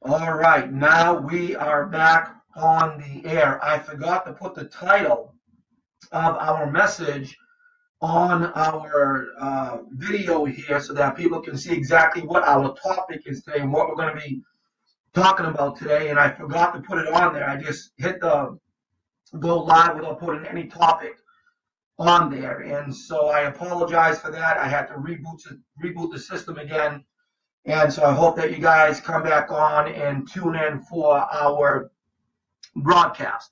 All right, now we are back on the air. I forgot to put the title of our message on our video here so that people can see exactly what our topic is today and what we're going to be talking about today. And I forgot to put it on there. I just hit the go live without putting any topic on there. And so I apologize for that. I had to reboot the system again. And so I hope that you guys come back on and tune in for our broadcast.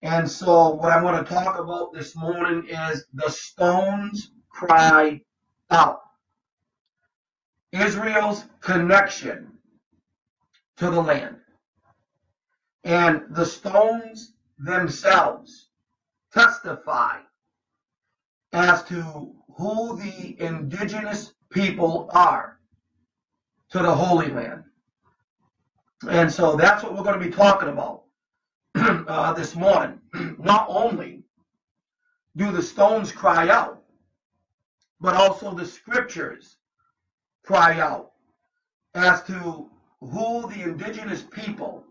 And so what I want to talk about this morning is the stones cry out. Israel's connection to the land. And the stones themselves testify as to who the indigenous people are to the Holy Land. And so that's what we're going to be talking about this morning. Not only do the stones cry out, but also the scriptures cry out as to who the indigenous people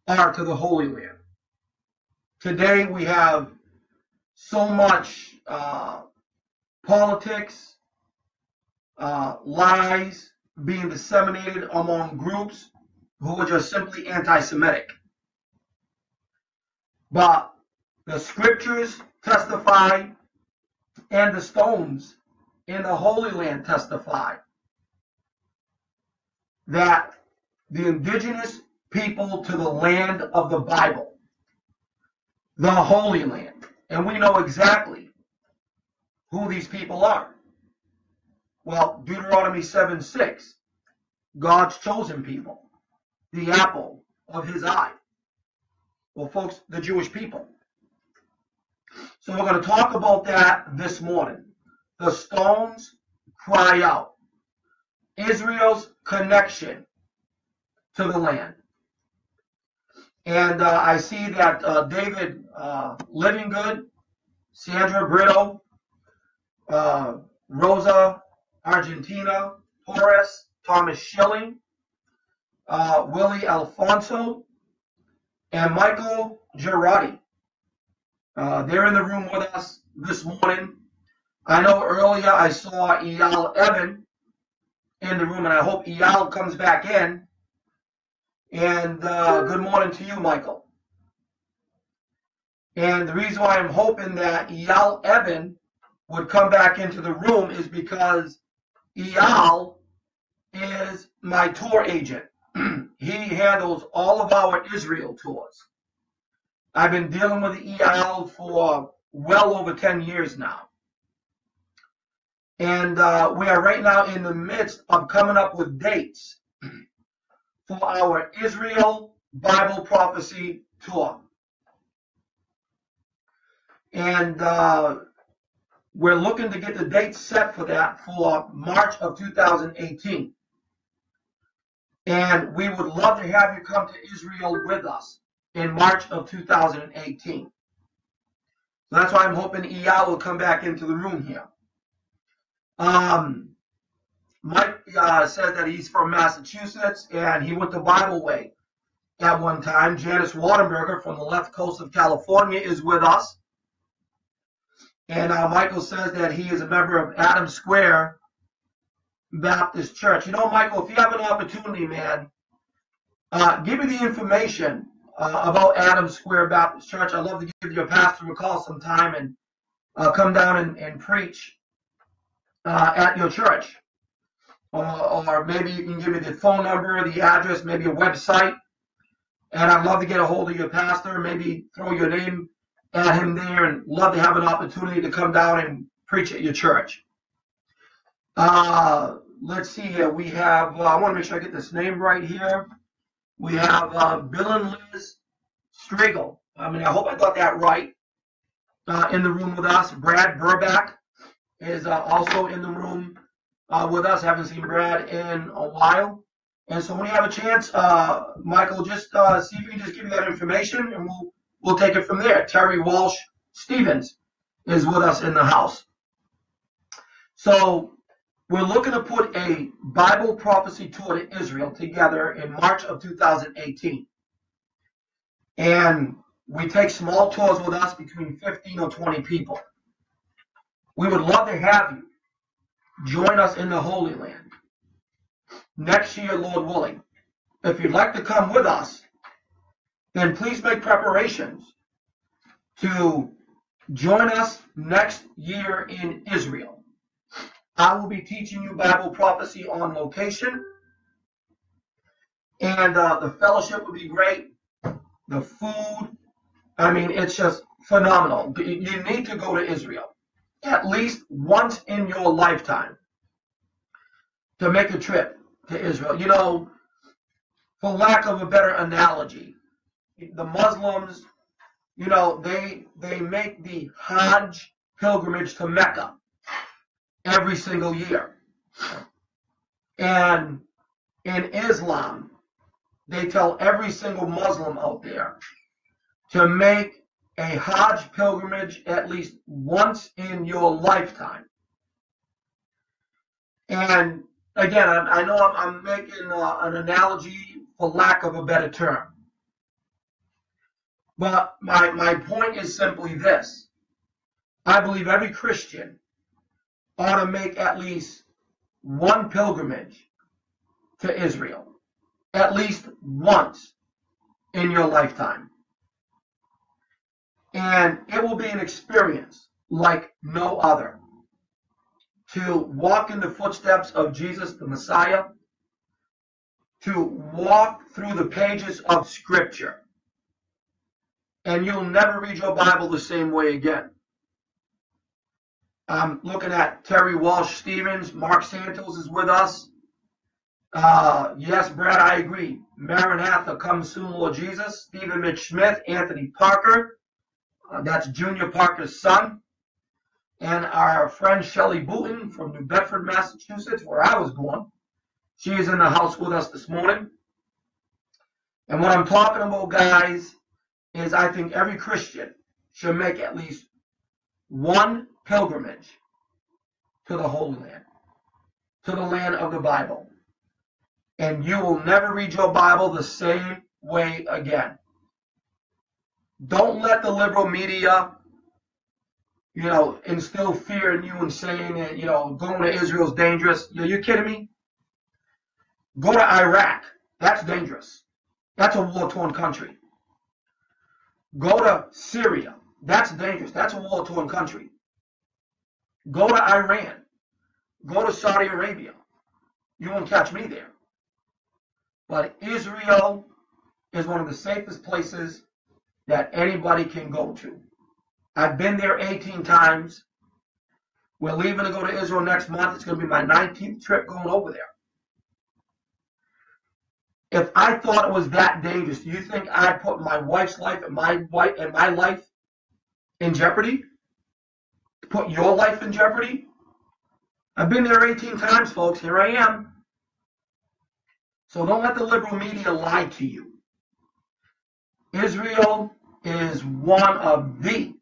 are to the Holy Land. Today we have so much politics, lies being disseminated among groups who are just simply anti-Semitic. But the scriptures testify and the stones in the Holy Land testify that the indigenous people to the land of the Bible, the Holy Land, and we know exactly who these people are. Well, Deuteronomy 7:6, God's chosen people, the apple of his eye. Well, folks, the Jewish people. So we're going to talk about that this morning. The stones cry out. Israel's connection to the land. And I see that David Livinggood, Sandra Brito, Rosa Argentina, Torres, Thomas Schilling, Willie Alfonso, and Michael Girardi. They're in the room with us this morning. I know earlier I saw Eyal Evan in the room, and I hope Eyal comes back in. And good morning to you, Michael. And the reason why I'm hoping that Eyal Evan would come back into the room is because Eyal is my tour agent. He handles all of our Israel tours. I've been dealing with Eyal for well over 10 years now. And we are right now in the midst of coming up with dates for our Israel Bible Prophecy Tour. And we're looking to get the date set for that for March of 2018. And we would love to have you come to Israel with us in March of 2018. So that's why I'm hoping Eyal will come back into the room here. Mike says that he's from Massachusetts and he went to Bible Way at one time. Janice Wadenberger from the left coast of California is with us. And Michael says that he is a member of Adams Square Baptist Church. You know, Michael, if you have an opportunity, man, give me the information about Adams Square Baptist Church. I'd love to give your pastor a call sometime and come down and preach at your church. Or maybe you can give me the phone number, the address, maybe a website. And I'd love to get a hold of your pastor, maybe throw your name at him there, and love to have an opportunity to come down and preach at your church. Let's see here. We have, I want to make sure I get this name right here. We have Bill and Liz Striegel. I hope I got that right. In the room with us. Brad Burback is also in the room with us. Haven't seen Brad in a while. And so when you have a chance, Michael, just see if you can just give me that information, and we'll take it from there. Terry Walsh Stevens is with us in the house. So We're looking to put a Bible prophecy tour to Israel together in March of 2018. And we take small tours with us between 15 or 20 people. We would love to have you join us in the Holy Land next year, Lord willing. If you'd like to come with us, then please make preparations to join us next year in Israel. I will be teaching you Bible prophecy on location, and the fellowship will be great. The food, I mean, it's just phenomenal. You need to go to Israel at least once in your lifetime to make a trip to Israel. You know, for lack of a better analogy, the Muslims, you know, they make the Hajj pilgrimage to Mecca every single year. And in Islam, they tell every single Muslim out there to make a Hajj pilgrimage at least once in your lifetime. And again, I know I'm making an analogy for lack of a better term. But my point is simply this. I believe every Christian ought to make at least one pilgrimage to Israel, at least once in your lifetime. And it will be an experience like no other. To walk in the footsteps of Jesus the Messiah, to walk through the pages of Scripture, and you'll never read your Bible the same way again. I'm looking at Terry Walsh Stevens. Mark Santos is with us. Yes, Brad, I agree. Maranatha, come soon, Lord Jesus. Stephen Mitch Smith, Anthony Parker. That's Junior Parker's son. And our friend Shelley Booton from New Bedford, Massachusetts, where I was born. She is in the house with us this morning. And what I'm talking about, guys, is I think every Christian should make at least one pilgrimage to the Holy Land, to the land of the Bible. And you will never read your Bible the same way again. Don't let the liberal media, you know, instill fear in you and saying that, you know, going to Israel is dangerous. Are you kidding me? Go to Iraq. That's dangerous. That's a war-torn country. Go to Syria. That's dangerous. That's a war-torn country. Go to Iran. Go to Saudi Arabia. You won't catch me there. But Israel is one of the safest places that anybody can go to. I've been there 18 times. We're leaving to go to Israel next month. It's going to be my 19th trip going over there. If I thought it was that dangerous, do you think I'd put my wife's life and my life in jeopardy? Put your life in jeopardy? I've been there 18 times, folks. Here I am. So don't let the liberal media lie to you. Israel is one of the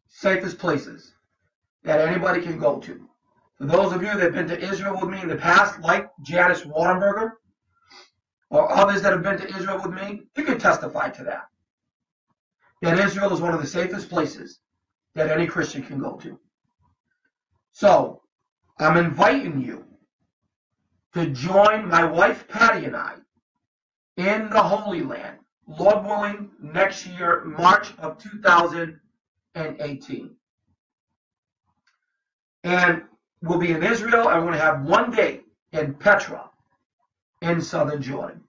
safest places that anybody can go to. For those of you that have been to Israel with me in the past, like Janice Wadenberger, or others that have been to Israel with me, you can testify to that. That Israel is one of the safest places that any Christian can go to. So, I'm inviting you to join my wife Patty and I in the Holy Land, Lord willing, next year, March of 2018. And we'll be in Israel, and we're going to have one day in Petra, in southern Jordan.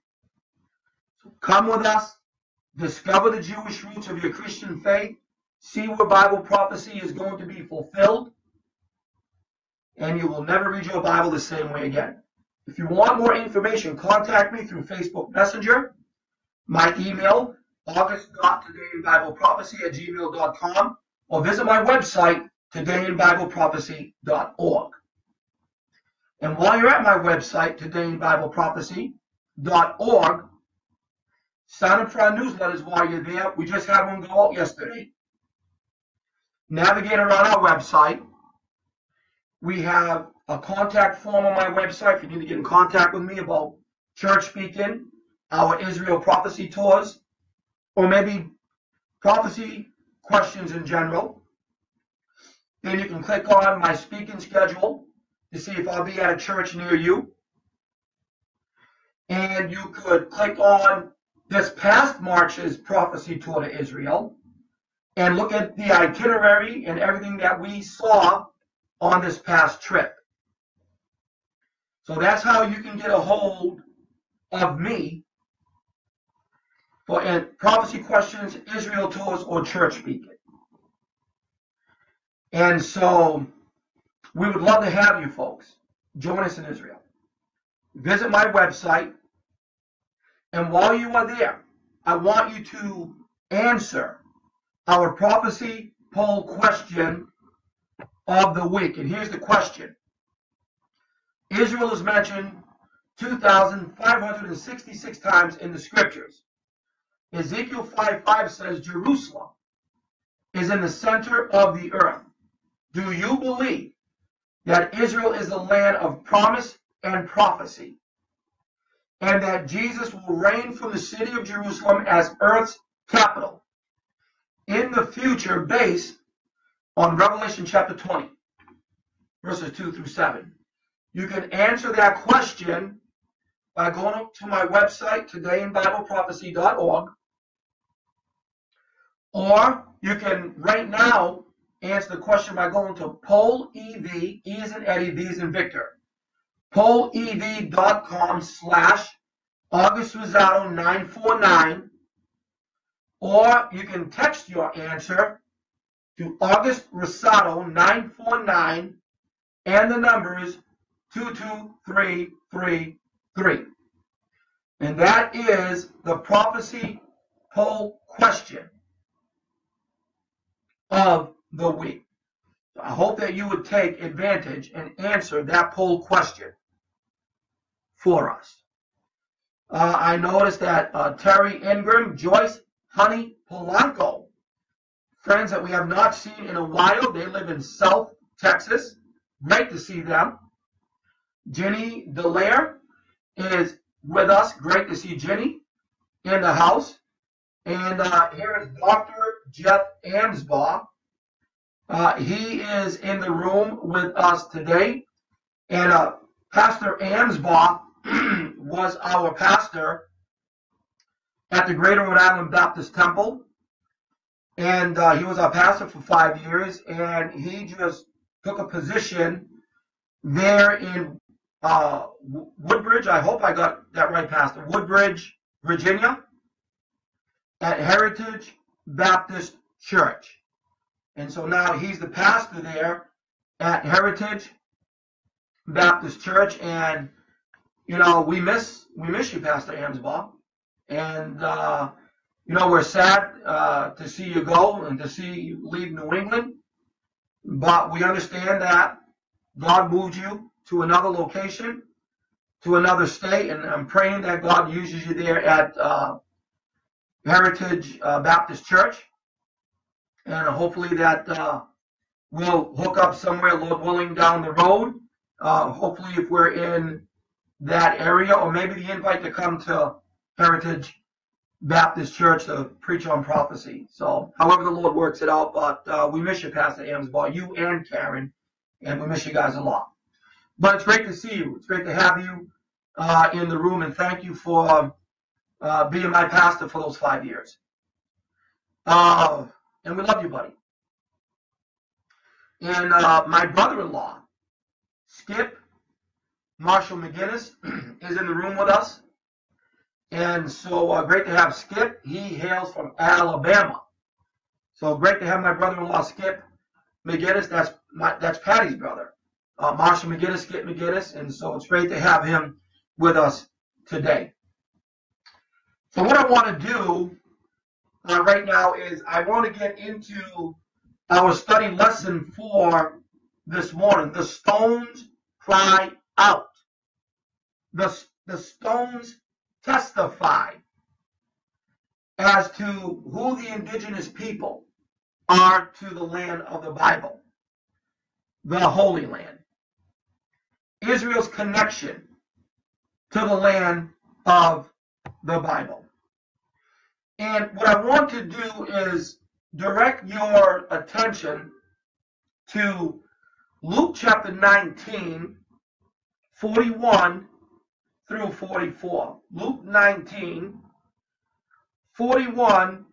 So come with us, discover the Jewish roots of your Christian faith, see where Bible prophecy is going to be fulfilled, and you will never read your Bible the same way again. If you want more information, contact me through Facebook Messenger, my email, august.todayinbibleprophecy@gmail.com, or visit my website, todayinbibleprophecy.org. And while you're at my website, todayinbibleprophecy.org, sign up for our newsletters while you're there. We just had one go out yesterday. Navigate around our website. We have a contact form on my website if you need to get in contact with me about church speaking, our Israel prophecy tours, or maybe prophecy questions in general. Then you can click on my speaking schedule to see if I'll be at a church near you. And you could click on this past March's prophecy tour to Israel and look at the itinerary and everything that we saw on this past trip. So that's how you can get a hold of me for prophecy questions, Israel tours, or church speaking. And so we would love to have you folks join us in Israel. Visit my website, and while you are there, I want you to answer our prophecy poll question of the week. And here's the question. Israel is mentioned 2,566 times in the scriptures. Ezekiel 5:5 says Jerusalem is in the center of the earth. Do you believe that Israel is the land of promise and prophecy, and that Jesus will reign from the city of Jerusalem as earth's capital in the future based on Revelation chapter 20, verses 2 through 7? You can answer that question by going to my website, todayinbibleprophecy.org, or you can right now answer the question by going to poll EV, E as in Eddie, V as in Victor, pollev.com/August Rosado 949, or you can text your answer to August Rosado 949, and the number is 22333. And that is the prophecy poll question of the week. I hope that you would take advantage and answer that poll question for us. I noticed that Terry Ingram, Joyce, Honey Polanco, friends that we have not seen in a while. They live in South Texas. Great to see them. Jenny Delaire is with us. Great to see Jenny in the house. And here is Dr. Jeff Amsbaugh. He is in the room with us today. And Pastor Amsbaugh was our pastor at the Greater Rhode Island Baptist Temple. And he was our pastor for 5 years. And he just took a position there in Woodbridge. I hope I got that right, Pastor. Woodbridge, Virginia, at Heritage Baptist Church. And so now he's the pastor there at Heritage Baptist Church. And, you know, we miss you, Pastor Amsbaugh. And, you know, we're sad to see you go and to see you leave New England. But we understand that God moved you to another location, to another state. And I'm praying that God uses you there at Heritage Baptist Church. And hopefully that we'll hook up somewhere, Lord willing, down the road. Hopefully if we're in that area, or maybe the invite to come to Heritage Baptist Church to preach on prophecy. So however the Lord works it out, but we miss you, Pastor Amsbaugh, you and Karen, and we miss you guys a lot. But it's great to see you. It's great to have you in the room, and thank you for being my pastor for those 5 years. And we love you, buddy. And my brother-in-law, Skip Marshall McGinnis, is in the room with us. And so great to have Skip. He hails from Alabama. So great to have my brother-in-law, Skip McGinnis. That's Patty's brother, Marshall McGinnis, Skip McGinnis. And so it's great to have him with us today. So what I want to do right now is I want to get into our study lesson for this morning. The stones cry out. The stones testify as to who the indigenous people are to the land of the Bible, the Holy Land. Israel's connection to the land of the Bible. And what I want to do is direct your attention to Luke chapter 19, 41 through 44. Luke 19, 41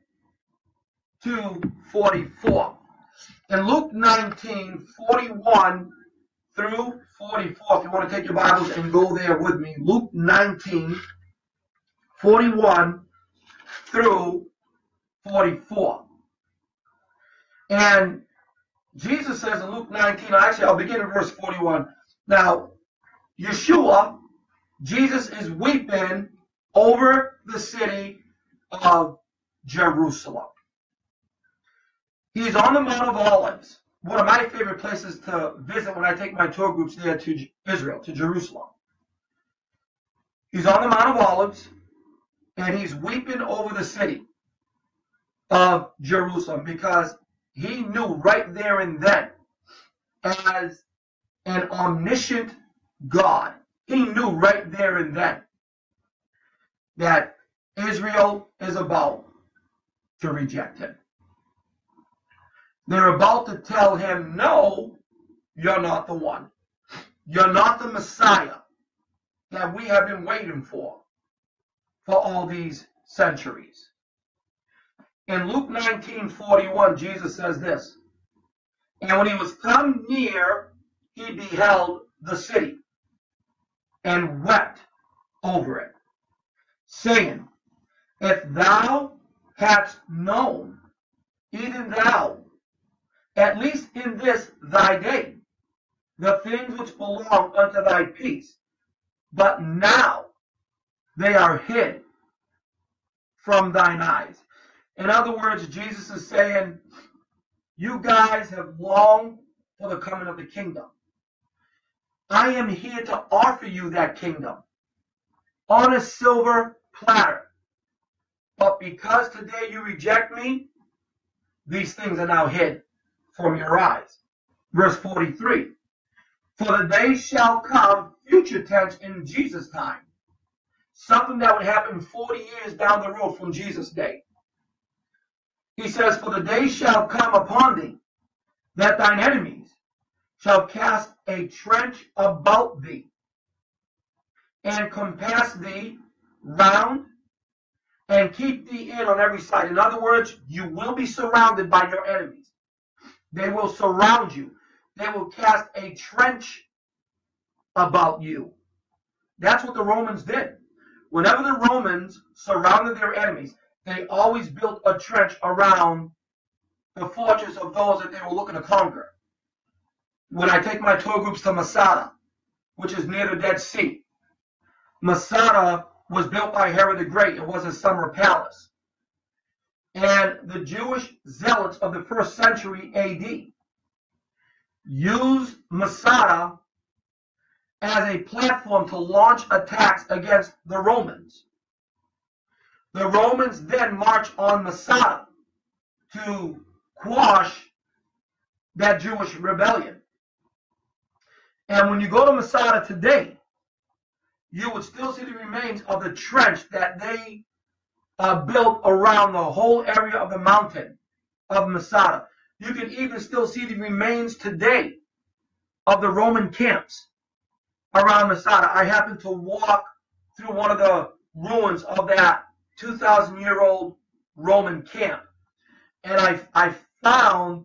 to 44. In Luke 19, 41 through 44, if you want to take your Bibles and go there with me, Luke 19, 41 through 44. And Jesus says in Luke 19, actually I'll begin in verse 41. Now, Yeshua, Jesus is weeping over the city of Jerusalem. He's on the Mount of Olives, one of my favorite places to visit when I take my tour groups there to Israel, to Jerusalem. He's on the Mount of Olives, and he's weeping over the city of Jerusalem because he knew right there and then, as an omniscient God, he knew right there and then that Israel is about to reject him. They're about to tell him, no, you're not the one. You're not the Messiah that we have been waiting for all these centuries. In Luke 19:41, Jesus says this, and when he was come near, he beheld the city and wept over it, saying, if thou hadst known, even thou, at least in this thy day, the things which belong unto thy peace, but now they are hid from thine eyes. In other words, Jesus is saying, you guys have longed for the coming of the kingdom. I am here to offer you that kingdom on a silver platter. But because today you reject me, these things are now hid from your eyes. Verse 43. For the day shall come, future tense, in Jesus' time. Something that would happen 40 years down the road from Jesus' day. He says, for the day shall come upon thee, that thine enemies shall cast a trench about thee, and compass thee round, and keep thee in on every side. In other words, you will be surrounded by your enemies. They will surround you. They will cast a trench about you. That's what the Romans did. Whenever the Romans surrounded their enemies, they always built a trench around the fortress of those that they were looking to conquer. When I take my tour groups to Masada, which is near the Dead Sea, Masada was built by Herod the Great. It was a summer palace. And the Jewish zealots of the 1st century AD used Masada as a platform to launch attacks against the Romans. The Romans then marched on Masada to quash that Jewish rebellion. And when you go to Masada today, you would still see the remains of the trench that they built around the whole area of the mountain of Masada. You can even still see the remains today of the Roman camps around Masada. I happened to walk through one of the ruins of that 2,000-year-old Roman camp, and I found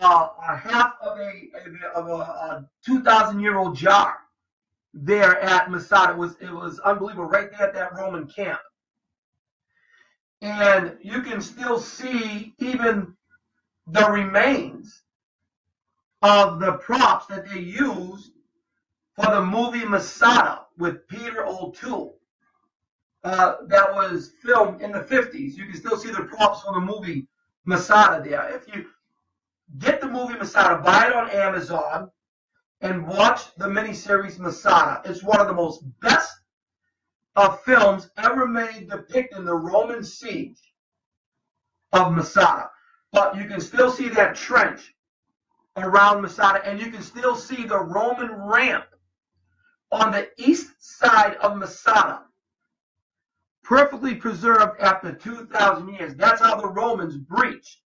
a half of a 2,000-year-old jar there at Masada. It was unbelievable, right there at that Roman camp. And you can still see even the remains of the props that they used for the movie Masada with Peter O'Toole. That was filmed in the 50s. You can still see the props from the movie Masada there. If you get the movie Masada, buy it on Amazon, and watch the miniseries Masada. It's one of the most best films ever made depicting the Roman siege of Masada. But you can still see that trench around Masada, and you can still see the Roman ramp on the east side of Masada, perfectly preserved after 2,000 years. That's how the Romans breached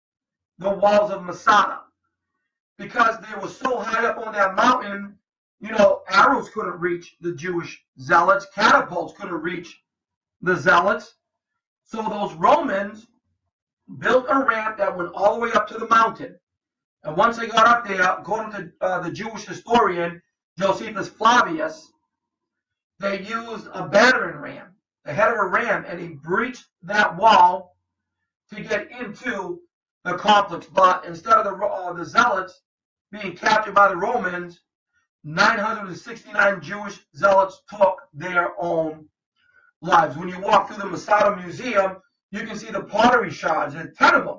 the walls of Masada, because they were so high up on that mountain, arrows couldn't reach the Jewish zealots, catapults couldn't reach the zealots. So those Romans built a ramp that went all the way up to the mountain. And once they got up there, according to the Jewish historian Josephus Flavius, they used a battering ram, the head of a ram, and he breached that wall to get into the complex. But instead of the zealots being captured by the Romans, 969 Jewish zealots took their own lives. When you walk through the Masada Museum, you can see the pottery shards, and 10 of them,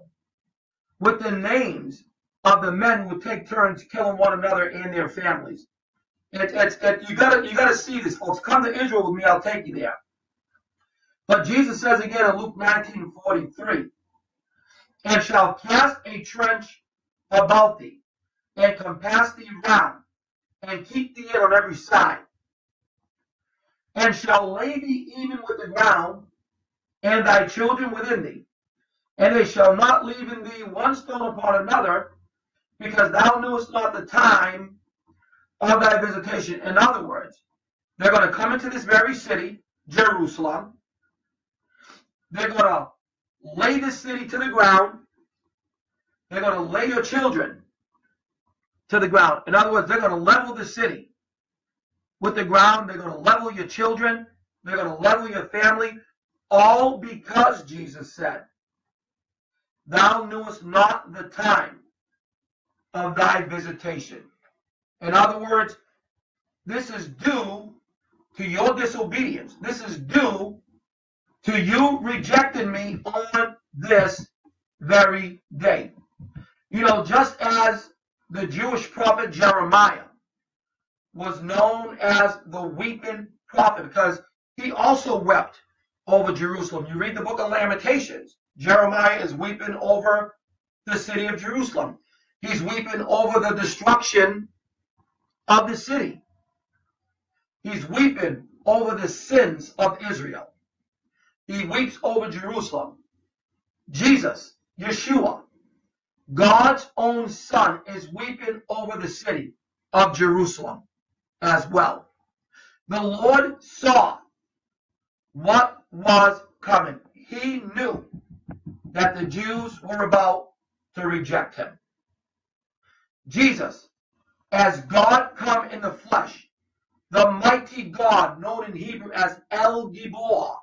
with the names of the men who would take turns killing one another and their families. You gotta see this, folks. Come to Israel with me, I'll take you there. But Jesus says again in Luke 19:43, and shall cast a trench about thee, and compass thee round, and keep thee in on every side, and shall lay thee even with the ground, and thy children within thee, and they shall not leave in thee one stone upon another, because thou knewest not the time of thy visitation. In other words, they're going to come into this very city, Jerusalem. They're going to lay this city to the ground. They're going to lay your children to the ground. In other words, they're going to level the city with the ground. They're going to level your children. They're going to level your family. All because Jesus said, thou knewest not the time of thy visitation. In other words, this is due to your disobedience. This is due to you rejecting me on this very day. Just as the Jewish prophet Jeremiah was known as the weeping prophet, because he also wept over Jerusalem. You read the book of Lamentations. Jeremiah is weeping over the city of Jerusalem. He's weeping over the destruction of the city. He's weeping over the sins of Israel. He weeps over Jerusalem. Jesus, Yeshua, God's own son, is weeping over the city of Jerusalem as well. The Lord saw what was coming. He knew that the Jews were about to reject him. Jesus, as God come in the flesh, the mighty God, known in Hebrew as El Gibor,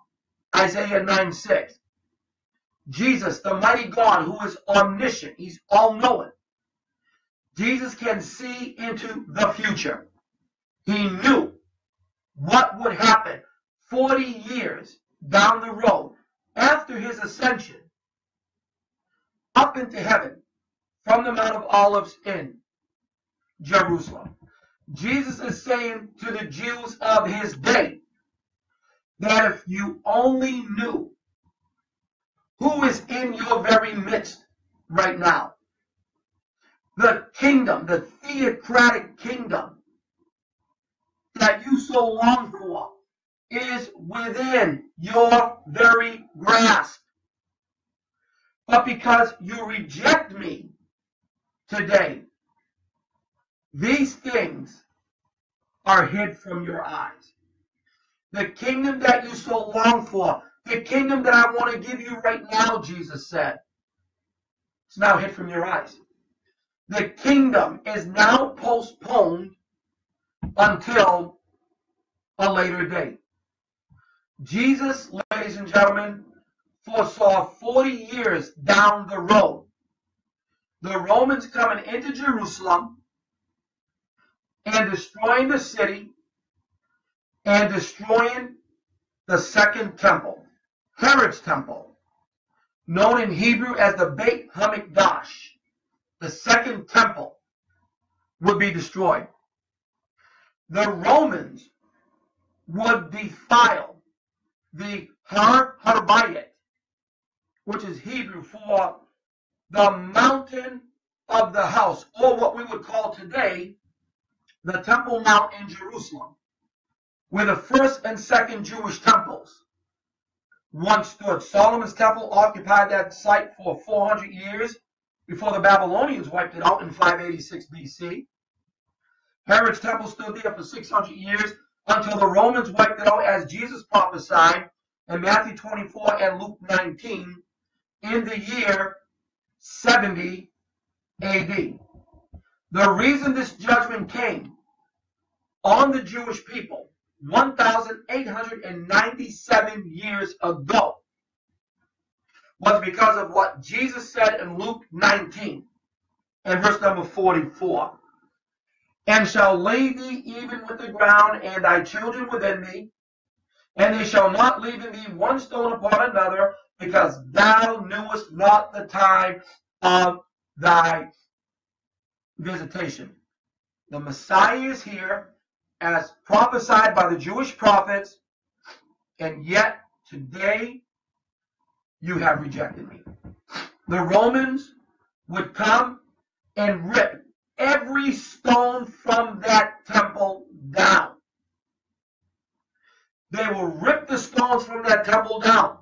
Isaiah 9:6. Jesus, the mighty God who is omniscient, he's all-knowing. Jesus can see into the future. He knew what would happen 40 years down the road after his ascension up into heaven from the Mount of Olives in Jerusalem. Jesus is saying to the Jews of his day that if you only knew who is in your very midst right now, the kingdom, the theocratic kingdom that you so long for, is within your very grasp. But because you reject me today, these things are hid from your eyes. The kingdom that you so long for, the kingdom that I want to give you right now, Jesus said, it's now hid from your eyes. The kingdom is now postponed until a later date. Jesus, ladies and gentlemen, foresaw 40 years down the road the Romans coming into Jerusalem and destroying the city and destroying the second temple, Herod's temple, known in Hebrew as the Beit HaMikdash. The second temple would be destroyed. The Romans would defile the Har Harbayit, which is Hebrew for the mountain of the house, or what we would call today the Temple Mount in Jerusalem. where the first and second Jewish temples once stood. Solomon's temple occupied that site for 400 years before the Babylonians wiped it out in 586 BC. Herod's temple stood there for 600 years until the Romans wiped it out, as Jesus prophesied in Matthew 24 and Luke 19 in the year 70 AD. The reason this judgment came on the Jewish people 1,897 years ago was because of what Jesus said in Luke 19 and verse number 44. And shall lay thee even with the ground, and thy children within thee, and they shall not leave in thee one stone upon another, because thou knewest not the time of thy visitation. The Messiah is here, as prophesied by the Jewish prophets, and yet today you have rejected me. The Romans would come and rip every stone from that temple down. They will rip the stones from that temple down.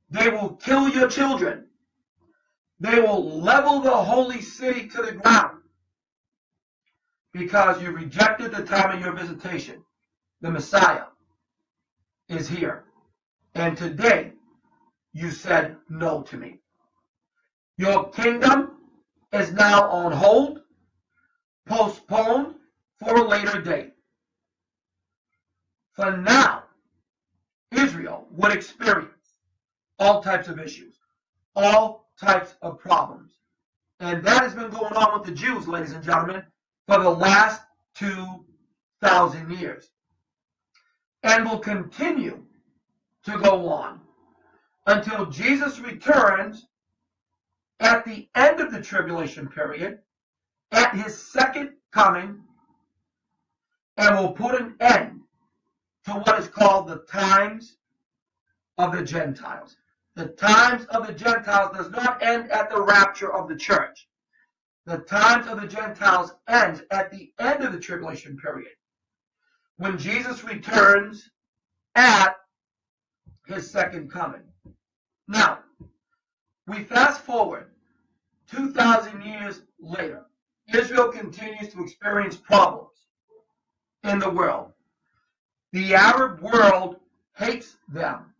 They will kill your children. They will level the holy city to the ground because you rejected the time of your visitation. The Messiah is here. And today you said no to me. Your kingdom is now on hold, postponed for a later date. For now, Israel would experience all types of issues, all types of problems. And that has been going on with the Jews, ladies and gentlemen, for the last 2,000 years. And will continue to go on until Jesus returns at the end of the tribulation period, at his second coming, and will put an end to what is called the times of the Gentiles. The times of the Gentiles does not end at the rapture of the church. The times of the Gentiles ends at the end of the tribulation period, when Jesus returns at his second coming. Now, we fast forward 2,000 years later. Israel continues to experience problems in the world. The Arab world hates them.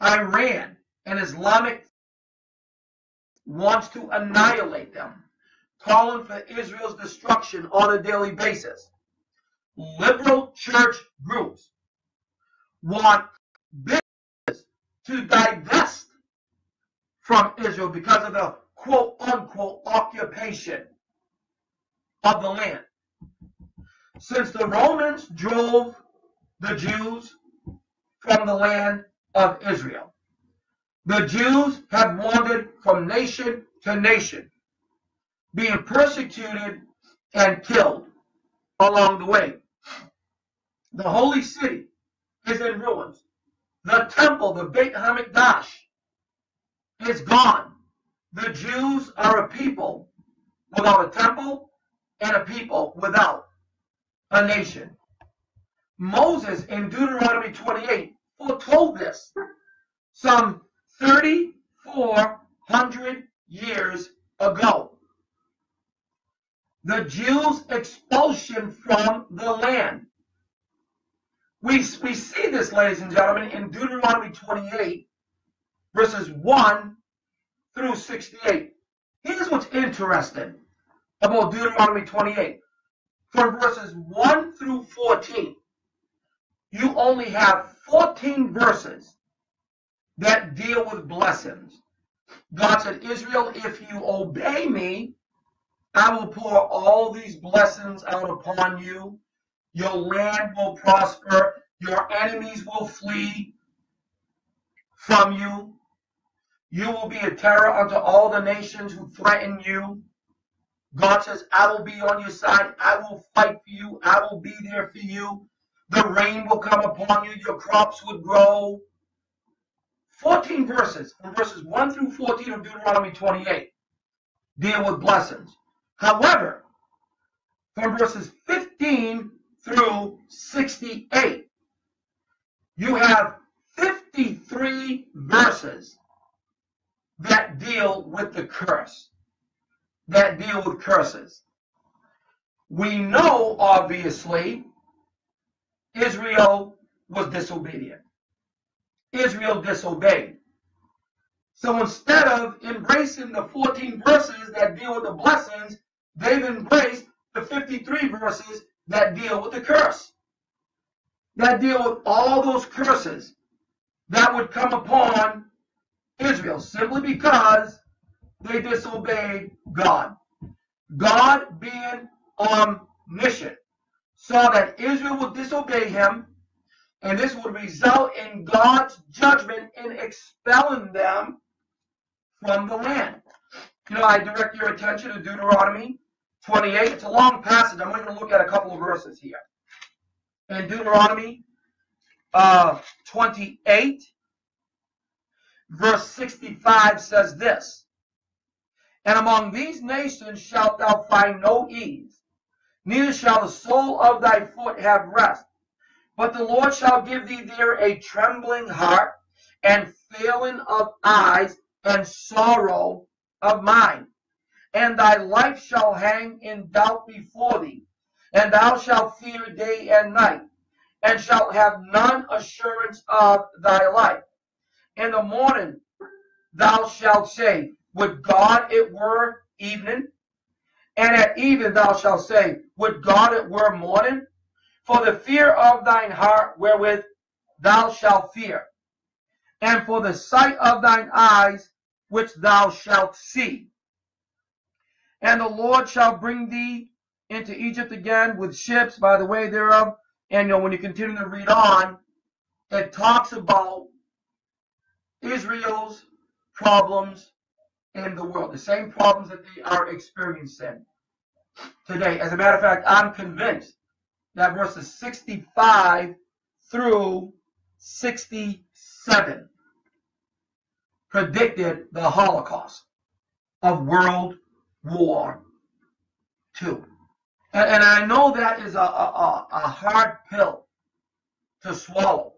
Iran, an Islamic, wants to annihilate them, calling for Israel's destruction on a daily basis. Liberal church groups want business to divest from Israel because of the quote-unquote occupation of the land. Since the Romans drove the Jews from the land of Israel, the Jews have wandered from nation to nation, being persecuted and killed along the way. The holy city is in ruins. The temple, the Beit HaMikdash, is gone. The Jews are a people without a temple and a people without a nation. Moses in Deuteronomy 28 foretold this some 3,400 years ago. The Jews' expulsion from the land. We see this, ladies and gentlemen, in Deuteronomy 28, verses 1 through 68. Here's what's interesting about Deuteronomy 28. From verses 1 through 14, you only have 14 verses that deal with blessings. God said, Israel, if you obey me, I will pour all these blessings out upon you. Your land will prosper. Your enemies will flee from you. You will be a terror unto all the nations who threaten you. God says, I will be on your side. I will fight for you. I will be there for you. The rain will come upon you. Your crops would grow. 14 verses, from verses 1 through 14 of Deuteronomy 28, deal with blessings. However, from verses 15 through 68, you have 53 verses that deal with the curse, that deal with curses. We know, obviously, Israel was disobedient. Israel disobeyed. So instead of embracing the 14 verses that deal with the blessings, they've embraced the 53 verses that deal with the curse, that deal with all those curses that would come upon Israel simply because they disobeyed God. God, being omniscient, saw that Israel would disobey him, and this would result in God's judgment in expelling them from the land. You know, I direct your attention to Deuteronomy 28. It's a long passage. I'm only going to look at a couple of verses here. In Deuteronomy 28, verse 65 says this, "And among these nations shalt thou find no ease, neither shall the sole of thy foot have rest. But the Lord shall give thee there a trembling heart, and failing of eyes, and sorrow of mind. And thy life shall hang in doubt before thee, and thou shalt fear day and night, and shalt have none assurance of thy life. In the morning thou shalt say, Would God it were evening? And at even thou shalt say, Would God it were morning? For the fear of thine heart wherewith thou shalt fear, and for the sight of thine eyes which thou shalt see. And the Lord shall bring thee into Egypt again with ships by the way thereof." And you know, when you continue to read on, it talks about Israel's problems in the world, the same problems that they are experiencing today. As a matter of fact, I'm convinced that verses 65 through 67 predicted the Holocaust of World War II. And I know that is a hard pill to swallow,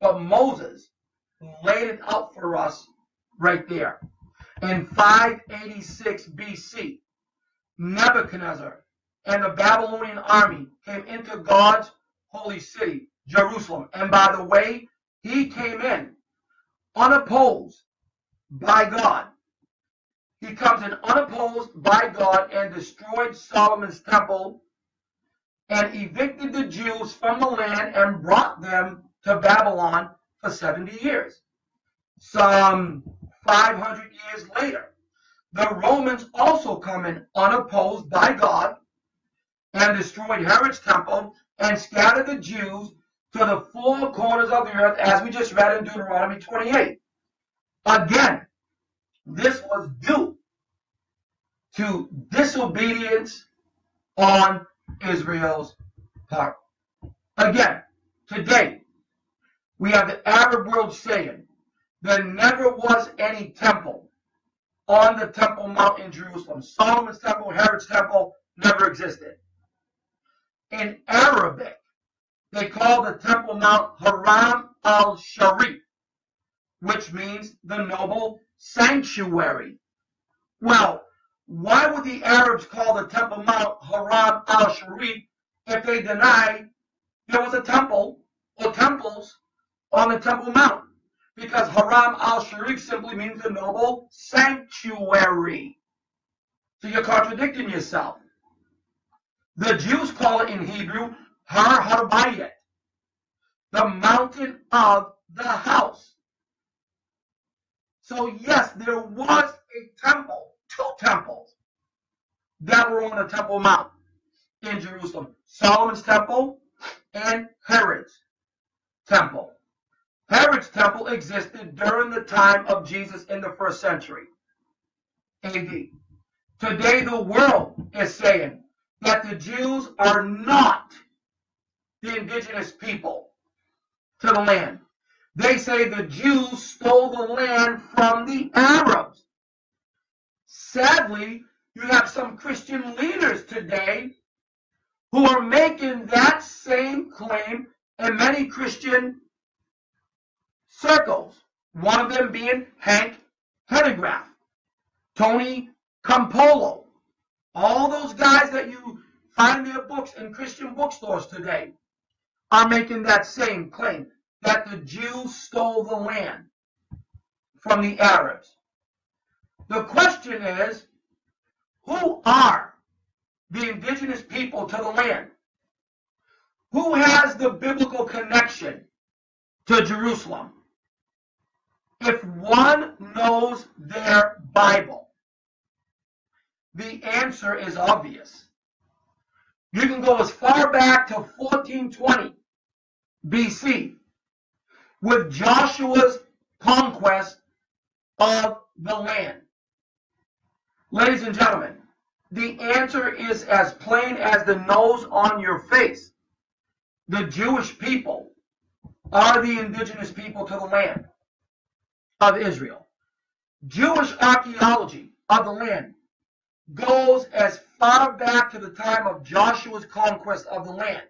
but Moses laid it out for us right there. In 586 BC, Nebuchadnezzar and the Babylonian army came into God's holy city, Jerusalem. And by the way, he came in unopposed by God. He comes in unopposed by God and destroyed Solomon's temple and evicted the Jews from the land and brought them to Babylon for 70 years. Some 500 years later, the Romans also come in unopposed by God and destroyed Herod's temple and scattered the Jews to the four corners of the earth, as we just read in Deuteronomy 28. Again, this was due to disobedience on Israel's part. Again, today, we have the Arab world saying there never was any temple on the Temple Mount in Jerusalem. Solomon's temple, Herod's temple never existed. In Arabic, they call the Temple Mount Haram al-Sharif, which means the noble sanctuary. Well, why would the Arabs call the Temple Mount Haram al-Sharif if they deny there was a temple or temples on the Temple Mount? Because Haram al-Sharif simply means the noble sanctuary. So you're contradicting yourself. The Jews call it in Hebrew Har Harbayit, the mountain of the house. So yes, there was a temple, two temples, that were on the Temple Mount in Jerusalem. Solomon's temple and Herod's temple. Herod's temple existed during the time of Jesus in the 1st century AD. Today the world is saying that the Jews are not the indigenous people to the land. They say the Jews stole the land from the Arabs. Sadly, you have some Christian leaders today who are making that same claim in many Christian circles. One of them being Hank Hanegraaff, Tony Campolo, all those guys that you find their books in Christian bookstores today are making that same claim, that the Jews stole the land from the Arabs. The question is, who are the indigenous people to the land? Who has the biblical connection to Jerusalem? If one knows their Bible, the answer is obvious. You can go as far back to 1420 BC with Joshua's conquest of the land. Ladies and gentlemen, the answer is as plain as the nose on your face. The Jewish people are the indigenous people to the land of Israel. Jewish archaeology of the land goes as far back to the time of Joshua's conquest of the land.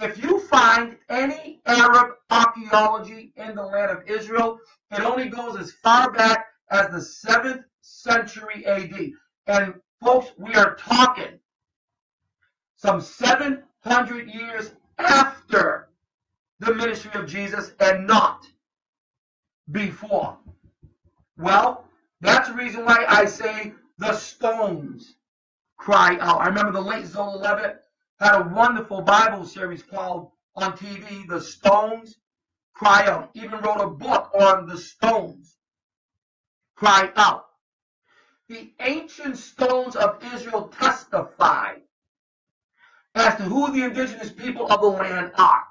If you find any Arab archaeology in the land of Israel, it only goes as far back as the 7th century AD. And folks, we are talking some 700 years after the ministry of Jesus and not before. Well, that's the reason why I say the stones cry out. I remember the late Zola Levitt had a wonderful Bible series called on TV, The Stones Cry Out. Even wrote a book on the stones cry out. The ancient stones of Israel testify as to who the indigenous people of the land are.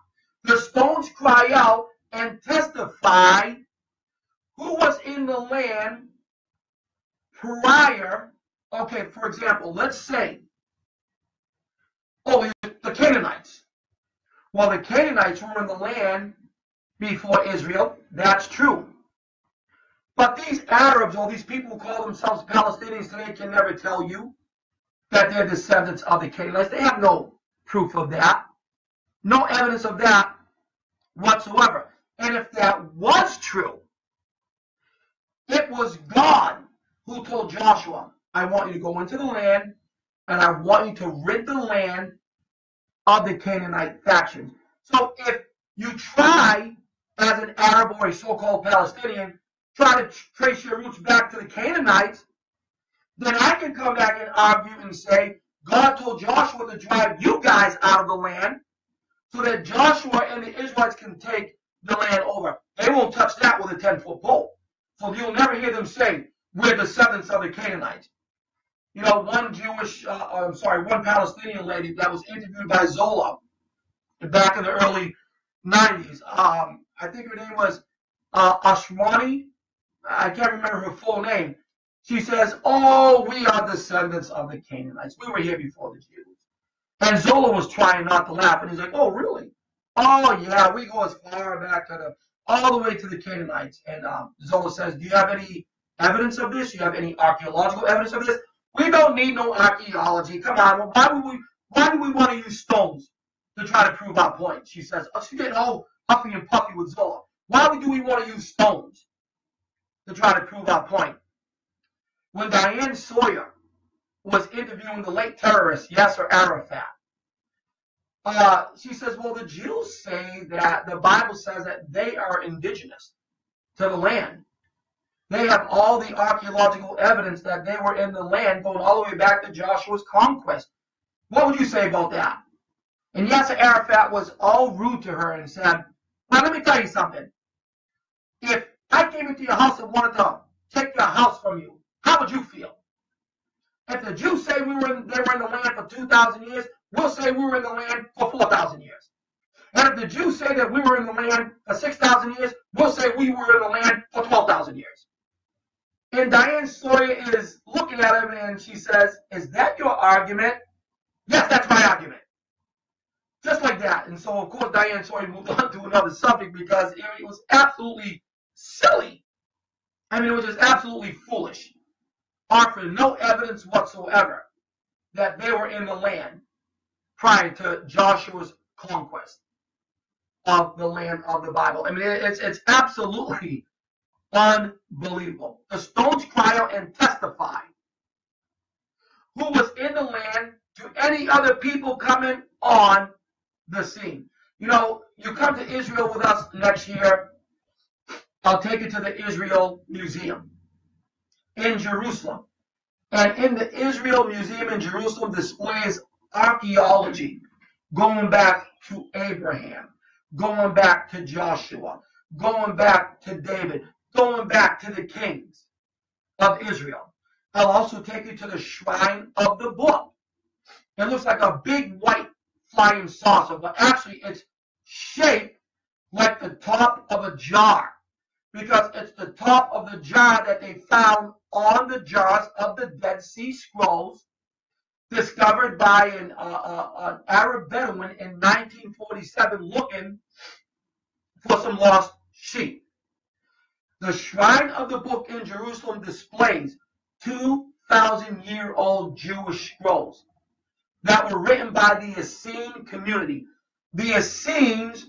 The stones cry out and testify who was in the land prior. Okay, for example, let's say, the Canaanites. Well, the Canaanites were in the land before Israel. That's true. But these Arabs, or these people who call themselves Palestinians today, can never tell you that they're descendants of the Canaanites. They have no proof of that. No evidence of that whatsoever. And if that was true, it was God who told Joshua, I want you to go into the land, and I want you to rid the land of the Canaanite factions. So if you try, as an Arab or a so-called Palestinian, try to trace your roots back to the Canaanites, then I can come back and argue and say, God told Joshua to drive you guys out of the land so that Joshua and the Israelites can take the land over. They won't touch that with a 10-foot pole. So you'll never hear them say, we're descendants of the Canaanites. You know, one Palestinian lady that was interviewed by Zola back in the early 90s. I think her name was Ashwani. I can't remember her full name. She says, oh, we are descendants of the Canaanites. We were here before the Jews. And Zola was trying not to laugh. And he's like, oh, really? Oh, yeah, we go as far back to all the way to the Canaanites. And Zola says, do you have any evidence of this? Do you have any archaeological evidence of this? We don't need no archaeology. Come on. Well, why do we want to use stones to try to prove our point? She says, she's getting all huffy and puffy with Zola. Why do we want to use stones to try to prove our point? When Diane Sawyer was interviewing the late terrorist Yasser Arafat, she says, well, the Jews say that the Bible says that they are indigenous to the land. They have all the archaeological evidence that they were in the land going all the way back to Joshua's conquest. What would you say about that? And Yasser Arafat was all rude to her and said, well, let me tell you something. If I came into your house and wanted to take your house from you, how would you feel? If the Jews say they were in the land for 2,000 years, we'll say we were in the land for 4,000 years. And if the Jews say that we were in the land for 6,000 years, we'll say we were in the land for 12,000 years. And Diane Sawyer is looking at him and she says, is that your argument? Yes, that's my argument. Just like that. And so, of course, Diane Sawyer moved on to another subject because it was absolutely silly. I mean, it was just absolutely foolish. Offering no evidence whatsoever that they were in the land prior to Joshua's conquest of the land of the Bible. I mean, it's absolutely unbelievable. The stones cry out and testify who was in the land to any other people coming on the scene. You know, you come to Israel with us next year, I'll take you to the Israel Museum in Jerusalem. And in the Israel Museum in Jerusalem displays archaeology going back to Abraham, going back to Joshua, going back to David, going back to the kings of Israel. I'll also take you to the shrine of the book. It looks like a big white flying saucer, but actually it's shaped like the top of a jar, because it's the top of the jar that they found on the jars of the Dead Sea Scrolls, discovered by an Arab Bedouin in 1947 looking for some lost sheep. The shrine of the book in Jerusalem displays 2,000-year-old Jewish scrolls that were written by the Essene community. The Essenes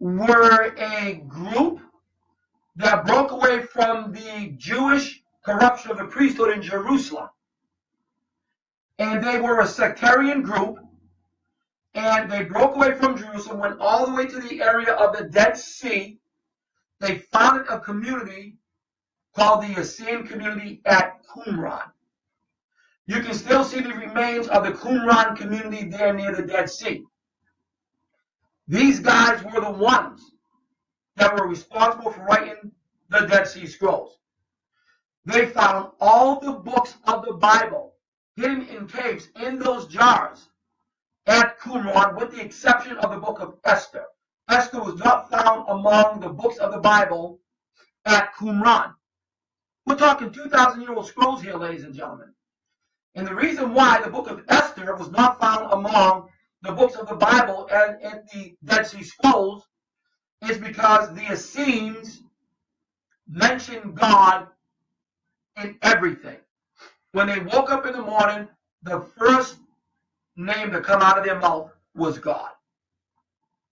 were a group that broke away from the Jewish corruption of the priesthood in Jerusalem. And they were a sectarian group, and they broke away from Jerusalem, went all the way to the area of the Dead Sea. They founded a community called the Essene community at Qumran. You can still see the remains of the Qumran community there near the Dead Sea. These guys were the ones that were responsible for writing the Dead Sea Scrolls. They found all the books of the Bible hidden in caves in those jars at Qumran, with the exception of the book of Esther. Esther was not found among the books of the Bible at Qumran. We're talking 2,000-year-old scrolls here, ladies and gentlemen. And the reason why the book of Esther was not found among the books of the Bible and the Dead Sea Scrolls is because the Essenes mentioned God in everything. When they woke up in the morning, the first name to come out of their mouth was God.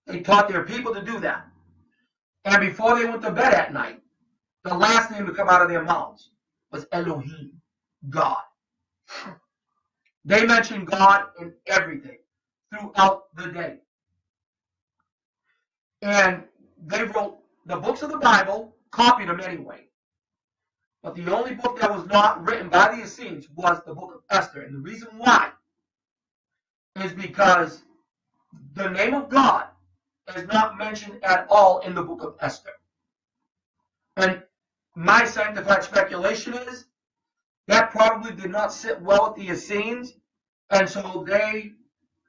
They taught their people to do that. And before they went to bed at night, the last name to come out of their mouths was Elohim, God. They mentioned God in everything throughout the day. And they wrote the books of the Bible, copied them anyway. But the only book that was not written by the Essenes was the book of Esther. And the reason why is because the name of God is not mentioned at all in the book of Esther. And my sanctified speculation is that probably did not sit well with the Essenes, and so they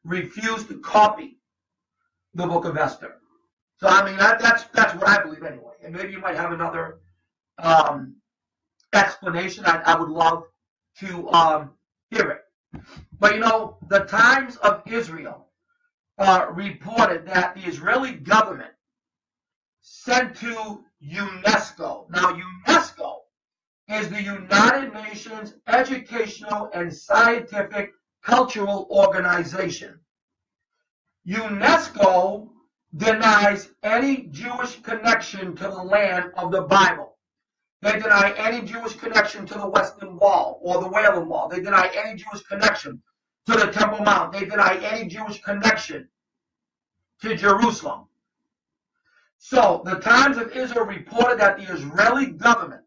refused to copy the book of Esther. So I mean that's what I believe anyway. And maybe you might have another explanation. I would love to hear it. But you know, the Times of Israel reported that the Israeli government sent to UNESCO. Now UNESCO is the United Nations Educational and Scientific Cultural Organization. UNESCO denies any Jewish connection to the land of the Bible. They deny any Jewish connection to the Western Wall or the Wailing Wall. They deny any Jewish connection to the Temple Mount. They deny any Jewish connection to Jerusalem. So the Times of Israel reported that the Israeli government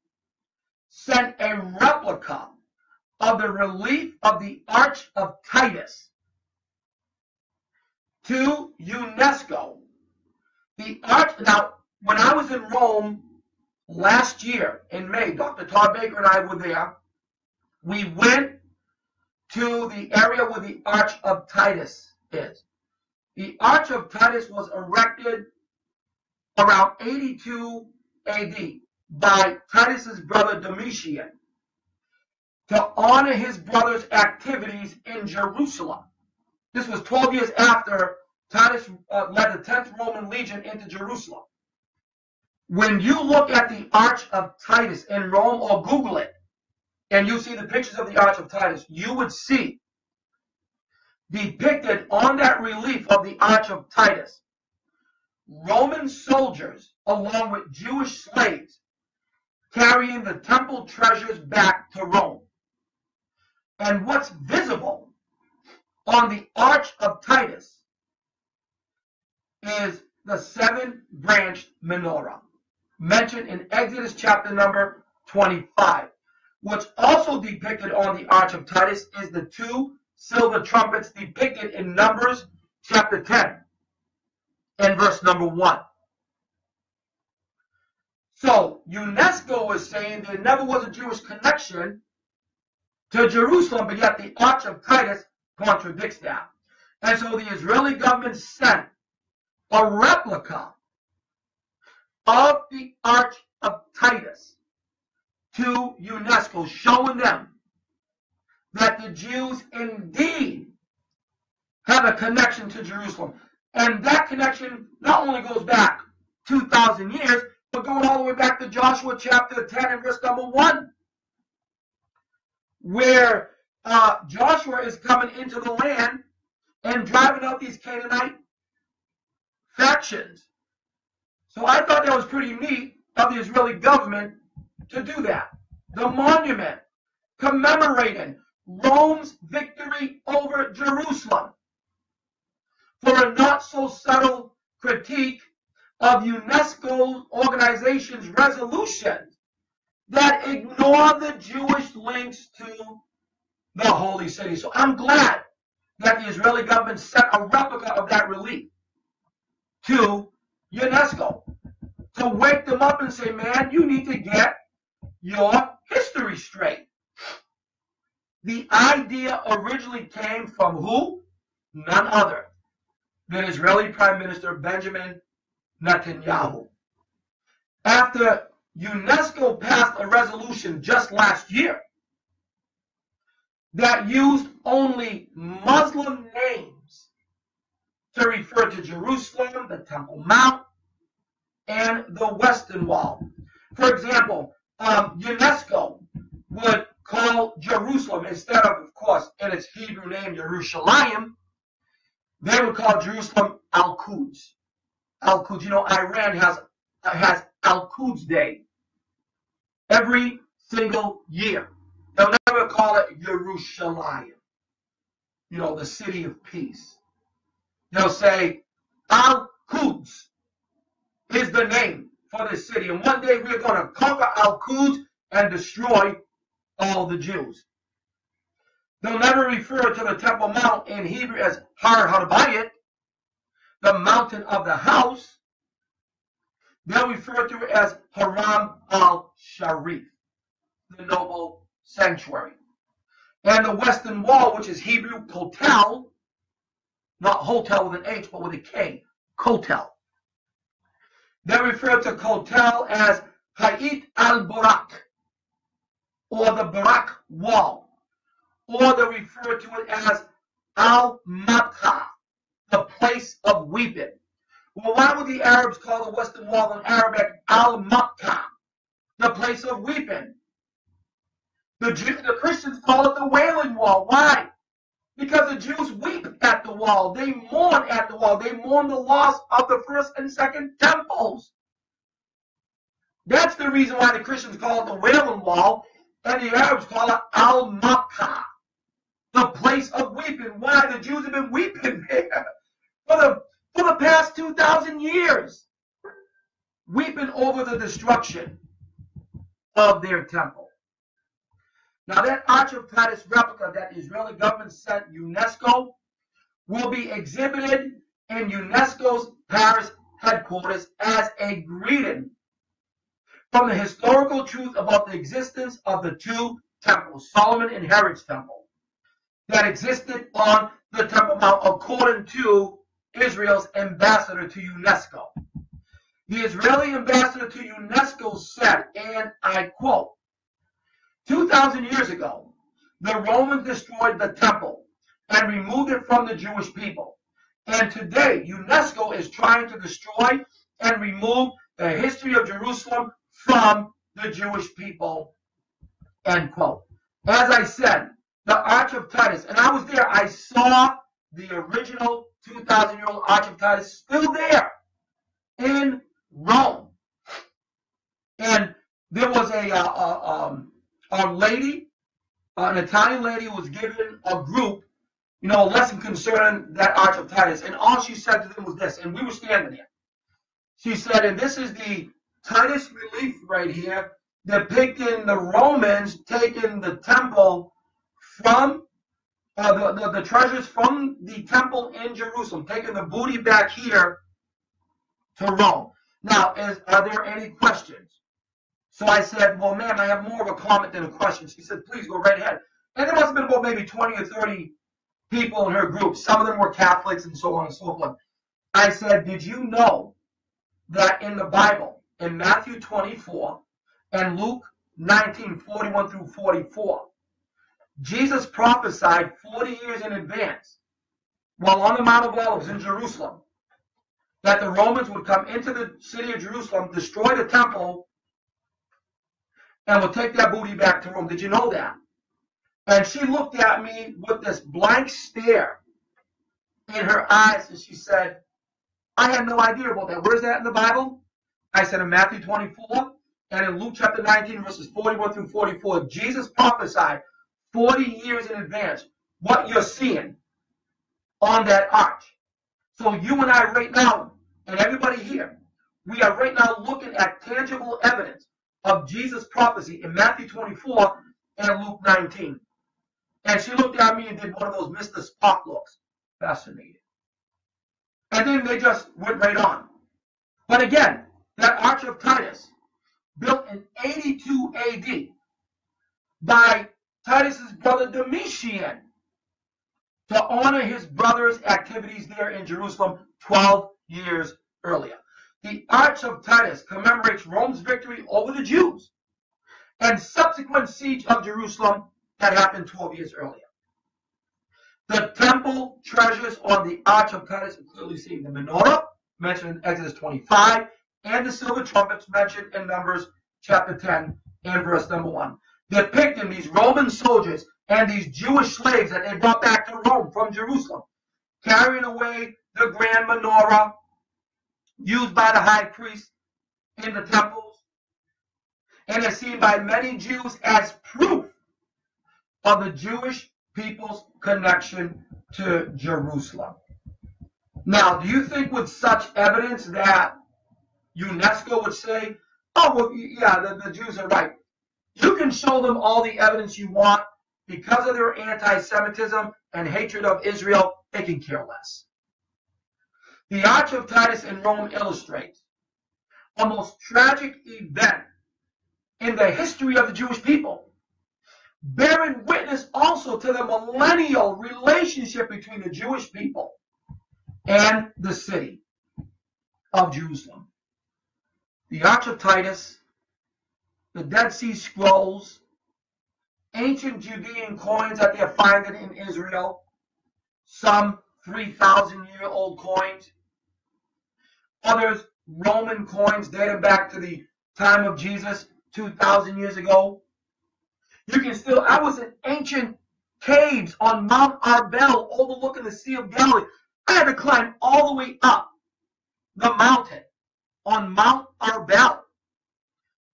sent a replica of the relief of the Arch of Titus to UNESCO. The arch, now, when I was in Rome last year in May, Dr. Todd Baker and I were there. We went to the area where the Arch of Titus is. The Arch of Titus was erected around 82 AD by Titus's brother Domitian to honor his brother's activities in Jerusalem. This was 12 years after Titus led the 10th Roman Legion into Jerusalem. When you look at the Arch of Titus in Rome, or Google it, and you see the pictures of the Arch of Titus, you would see depicted on that relief of the Arch of Titus Roman soldiers along with Jewish slaves carrying the temple treasures back to Rome. And what's visible on the Arch of Titus is the seven-branched menorah mentioned in Exodus chapter number 25. What's also depicted on the Arch of Titus is the two silver trumpets depicted in Numbers chapter 10 and verse number 1. So UNESCO is saying there never was a Jewish connection to Jerusalem, but yet the Arch of Titus contradicts that. And so the Israeli government sent a replica of the Arch of Titus to UNESCO, showing them that the Jews indeed have a connection to Jerusalem. And that connection not only goes back 2,000 years, but going all the way back to Joshua chapter 10 and verse number 1, where Joshua is coming into the land and driving out these Canaanite factions. So I thought that was pretty neat of the Israeli government to do that. The monument commemorating Rome's victory over Jerusalem, for a not so subtle critique of UNESCO organization's resolutions that ignore the Jewish links to the holy city. So I'm glad that the Israeli government sent a replica of that relief to UNESCO to wake them up and say, man, you need to get your history straight. The idea originally came from who? None other than Israeli Prime Minister Benjamin Netanyahu. After UNESCO passed a resolution just last year that used only Muslim names to refer to Jerusalem, the Temple Mount, and the Western Wall. For example, UNESCO would call Jerusalem, instead of course, in its Hebrew name, Yerushalayim, they would call Jerusalem Al-Quds. Al-Quds, you know, Iran has Al-Quds Day every single year. They'll never call it Yerushalayim, you know, the city of peace. They'll say Al-Quds is the name for this city, and one day we're going to conquer Al-Quds and destroy all the Jews. They'll never refer to the Temple Mount in Hebrew as Har Harbayit, the mountain of the house. They'll refer to it as Haram al-Sharif, the noble sanctuary. And the Western Wall, which is Hebrew Kotel, not hotel with an H, but with a K, Kotel. They refer to Kotel as Hayit al-Barak, or the Barak Wall. Or they refer to it as Al-Makkah, the place of weeping. Well, why would the Arabs call the Western Wall in Arabic Al-Makkah, the place of weeping? The Christians call it the Wailing Wall. Why? Because the Jews weep at the wall. They mourn at the wall. They mourn the loss of the first and second temples. That's the reason why the Christians call it the Wailing Wall, and the Arabs call it Al-Makkah, the place of weeping. Why? The Jews have been weeping there for the past 2,000 years, weeping over the destruction of their temple. Now that Arch of Titus replica that the Israeli government sent UNESCO will be exhibited in UNESCO's Paris headquarters as a greeting from the historical truth about the existence of the two temples, Solomon and Herod's temple, that existed on the Temple Mount, according to Israel's ambassador to UNESCO. The Israeli ambassador to UNESCO said, and I quote, 2,000 years ago, the Romans destroyed the temple and removed it from the Jewish people. And today, UNESCO is trying to destroy and remove the history of Jerusalem from the Jewish people, end quote. As I said, the Arch of Titus, and I was there, I saw the original 2,000-year-old Arch of Titus still there in Rome. And there was a lady, an Italian lady, who was given a group, a lesson concerning that Arch of Titus. And all she said to them was this, and we were standing there. She said, and this is the Titus relief right here, depicting the Romans taking the temple from the treasures from the temple in Jerusalem, taking the booty back here to Rome. Now, are there any questions? So I said, well, ma'am, I have more of a comment than a question. She said, please go right ahead. And there must have been about maybe 20 or 30 people in her group. Some of them were Catholics and so on and so forth. I said, did you know that in the Bible, in Matthew 24 and Luke 19, 41 through 44, Jesus prophesied 40 years in advance, while on the Mount of Olives in Jerusalem, that the Romans would come into the city of Jerusalem, destroy the temple, and would take that booty back to Rome. Did you know that? And she looked at me with this blank stare in her eyes, and she said, I had no idea about that. Where's that in the Bible? I said, in Matthew 24 and in Luke chapter 19, verses 41 through 44, Jesus prophesied 40 years in advance what you're seeing on that arch. So you and I right now, and everybody here, we are right now looking at tangible evidence of Jesus' prophecy in Matthew 24 and Luke 19. And she looked at me and did one of those Mr. Spock looks. Fascinated. And then they just went right on. But again, that Arch of Titus, built in 82 AD by Titus's brother Domitian to honor his brother's activities there in Jerusalem 12 years earlier. The Arch of Titus commemorates Rome's victory over the Jews and subsequent siege of Jerusalem that happened 12 years earlier. The temple treasures on the Arch of Titus are clearly seen. The menorah, mentioned in Exodus 25, and the silver trumpets mentioned in Numbers chapter 10 and verse number 1. Depicting these Roman soldiers and these Jewish slaves that they brought back to Rome from Jerusalem, carrying away the grand menorah used by the high priest in the temples, and is seen by many Jews as proof of the Jewish people's connection to Jerusalem. Now, do you think with such evidence that UNESCO would say, oh, well, yeah, the Jews are right? You can show them all the evidence you want. Because of their anti-Semitism and hatred of Israel, they can care less. The Arch of Titus in Rome illustrates a most tragic event in the history of the Jewish people, bearing witness also to the millennial relationship between the Jewish people and the city of Jerusalem. The Arch of Titus, the Dead Sea Scrolls, ancient Judean coins that they're finding in Israel, some 3,000-year-old coins, others Roman coins dating back to the time of Jesus, 2,000 years ago. You can still, I was in ancient caves on Mount Arbel overlooking the Sea of Galilee. I had to climb all the way up the mountain on Mount Arbel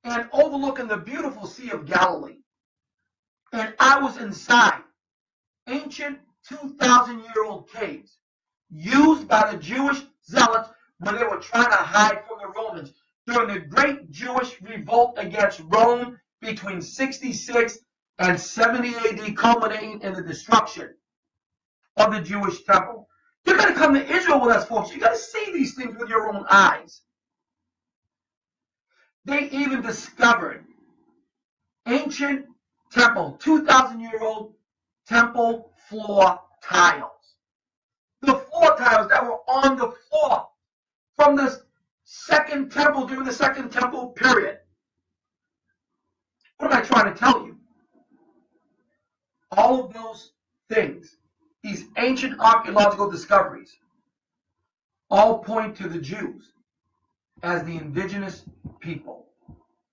and overlooking the beautiful Sea of Galilee. And I was inside ancient 2,000-year-old caves used by the Jewish zealots when they were trying to hide from the Romans during the great Jewish revolt against Rome between 66 and 70 AD, culminating in the destruction of the Jewish temple. You're going to come to Israel with us, folks. You're going to see these things with your own eyes. They even discovered ancient temple, 2,000-year-old temple floor tiles. The floor tiles that were on the floor from the second temple during the second temple period. What am I trying to tell you? All of those things, these ancient archaeological discoveries, all point to the Jews as the indigenous people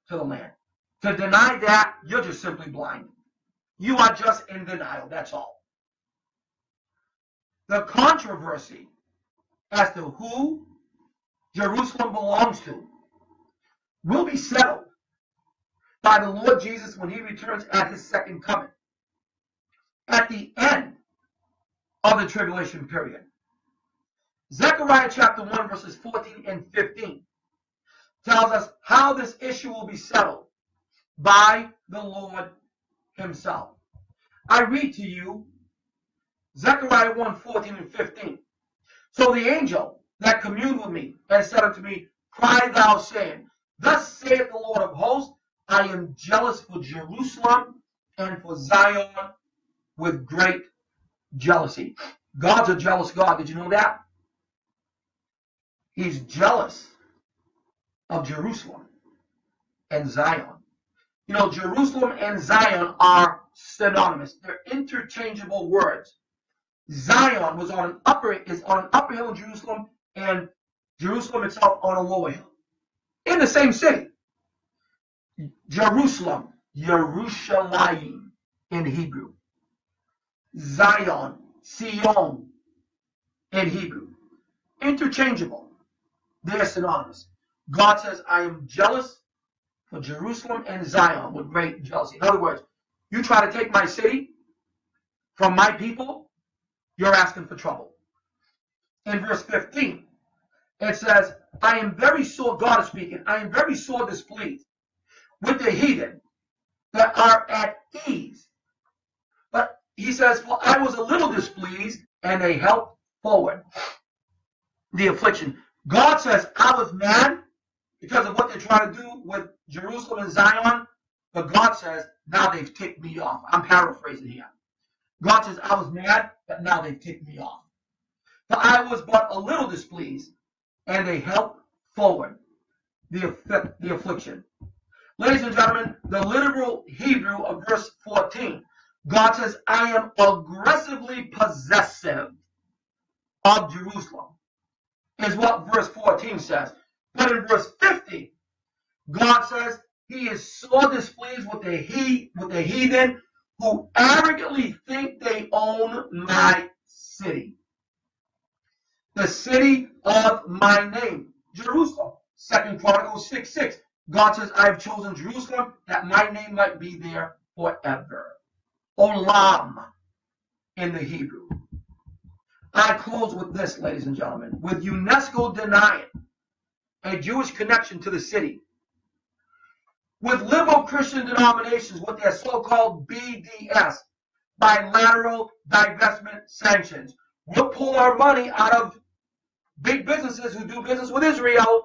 to the land. To deny that, you're just simply blind. You are just in denial, that's all. the controversy as to who Jerusalem belongs to will be settled by the Lord Jesus when he returns at his second coming, at the end of the tribulation period. Zechariah chapter 1 verses 14 and 15 tells us how this issue will be settled by the Lord himself. I read to you Zechariah 1, 14 and 15. So the angel that communed with me and said unto me, Cry thou, saying, Thus saith the Lord of hosts, I am jealous for Jerusalem and for Zion with great jealousy. God's a jealous God. Did you know that? He's jealous of Jerusalem and Zion. You know, Jerusalem and Zion are synonymous. They're interchangeable words. Zion is on an upper hill in Jerusalem, and Jerusalem itself on a lower hill. In the same city. Jerusalem, Yerushalayim in Hebrew. Zion, Sion in Hebrew. Interchangeable. They're synonymous. God says, I am jealous for Jerusalem and Zion with great jealousy. In other words, you try to take my city from my people, you're asking for trouble. In verse 15, it says, I am very sore, God is speaking, I am very sore displeased with the heathen that are at ease. But he says, for I was a little displeased, and they helped forward the affliction. God says, I was mad because of what they're trying to do with Jerusalem and Zion, but God says, now they've ticked me off. I'm paraphrasing here. God says, I was mad, but now they've ticked me off. For I was but a little displeased, and they helped forward the affliction. Ladies and gentlemen, the literal Hebrew of verse 14, God says, I am aggressively possessive of Jerusalem, is what verse 14 says. But in verse 50, God says he is so displeased with the heathen who arrogantly think they own my city. The city of my name, Jerusalem. 2 Chronicles 6:6. God says, I have chosen Jerusalem that my name might be there forever. Olam in the Hebrew. I close with this, ladies and gentlemen. With UNESCO denying a Jewish connection to the city, with liberal Christian denominations with their so-called BDS, bilateral divestment sanctions, we'll pull our money out of big businesses who do business with Israel.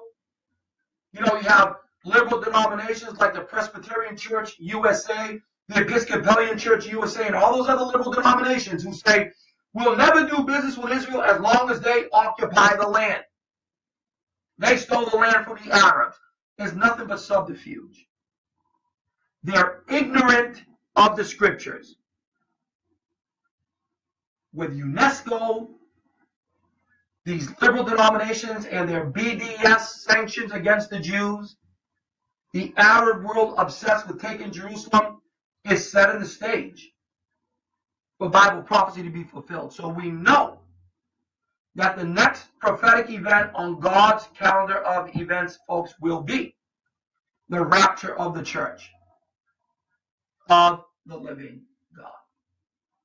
You know, you have liberal denominations like the Presbyterian Church USA, the Episcopalian Church USA, and all those other liberal denominations who say, we'll never do business with Israel as long as they occupy the land. They stole the land from the Arabs. There's nothing but subterfuge. They're ignorant of the scriptures. With UNESCO, these liberal denominations and their BDS sanctions against the Jews, the Arab world obsessed with taking Jerusalem is setting the stage for Bible prophecy to be fulfilled. So we know that the next prophetic event on God's calendar of events, folks, will be the rapture of the church of the living God,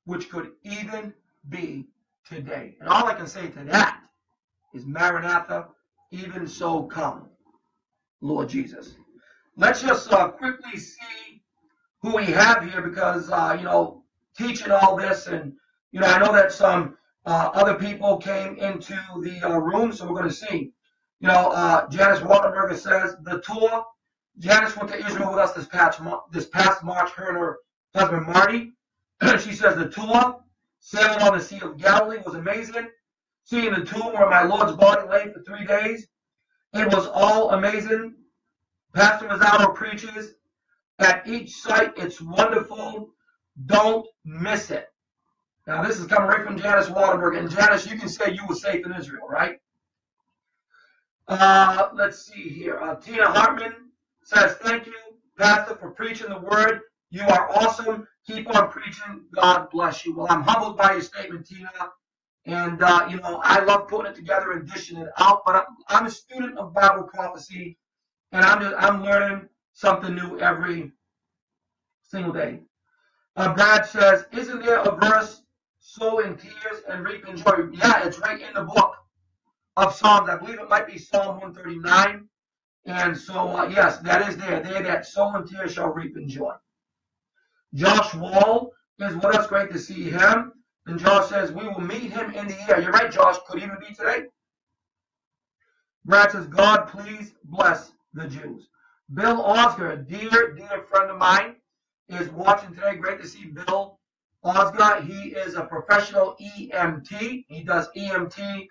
which could even be today. And all I can say to that is Maranatha, even so come, Lord Jesus. Let's just quickly see who we have here because, teaching all this, and, I know that some other people came into the room, so we're going to see. Janice Waltenberger says, the tour, Janice went to Israel with us this past March, her and her husband Marty. She says, the tour, sailing on the Sea of Galilee was amazing. Seeing the tomb where my Lord's body lay for 3 days. It was all amazing. Pastor Rosado preaches. At each site, it's wonderful. Don't miss it. Now, this is coming right from Janice Waldenberg. And Janice, you can say you were safe in Israel, right? Let's see here. Tina Hartman says, thank you, Pastor, for preaching the word. You are awesome. Keep on preaching. God bless you. Well, I'm humbled by your statement, Tina. And, you know, I love putting it together and dishing it out, but I'm a student of Bible prophecy, and I'm learning something new every single day. Brad says, isn't there a verse, sow in tears and reap in joy? Yeah, it's right in the book of Psalms. I believe it might be Psalm 139. And so, yes, that is there. There that sow in tears shall reap in joy. Josh Wall is with us. Great to see him. And Josh says, we will meet him in the air. You're right, Josh. Could even be today. Brad says, God, please bless the Jews. Bill Oscar, a dear friend of mine, is watching today. Great to see Bill Oscar. He is a professional EMT. He does EMT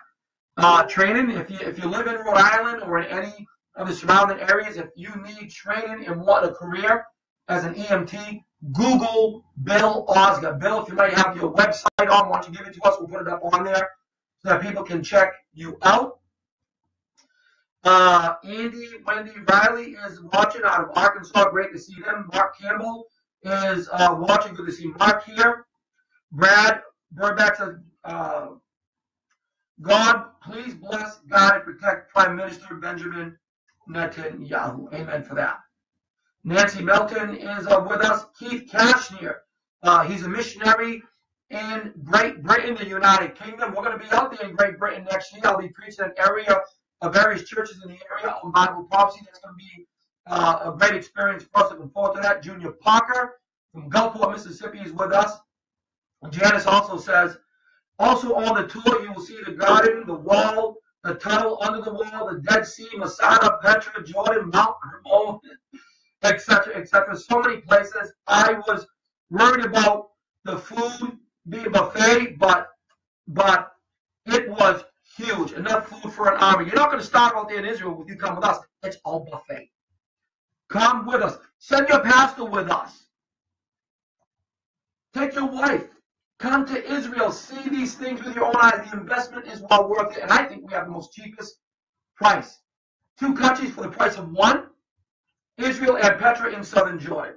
training. If you live in Rhode Island or in any of the surrounding areas, if you need training and want a career as an EMT, Google Bill Oscar. Bill, if you might have your website on, why don't you give it to us? We'll put it up on there so that people can check you out. Wendy Riley is watching out of Arkansas. Great to see them. Mark Campbell is watching. Good to see Mark here. Brad Burback says, God, please bless, God, and protect Prime Minister Benjamin Netanyahu. Amen for that. Nancy Melton is with us. Keith Cashner, he's a missionary in Great Britain, the United Kingdom. We're going to be out there in Great Britain next year. I'll be preaching an area of various churches in the area on Bible prophecy. That's going to be a great experience for us. Looking forward to that. Junior Parker from Gulfport, Mississippi is with us. Janice also says, also on the tour, you will see the garden, the wall, the tunnel under the wall, the Dead Sea, Masada, Petra, Jordan, Mount Hermon, etc., etc. So many places. I was worried about the food being buffet, but it was huge. Enough food for an army. You're not going to starve out there in Israel if you come with us. It's all buffet. Come with us. Send your pastor with us. Take your wife. Come to Israel. See these things with your own eyes. The investment is well worth it. And I think we have the most cheapest price. 2 countries for the price of one. Israel and Petra in southern Jordan.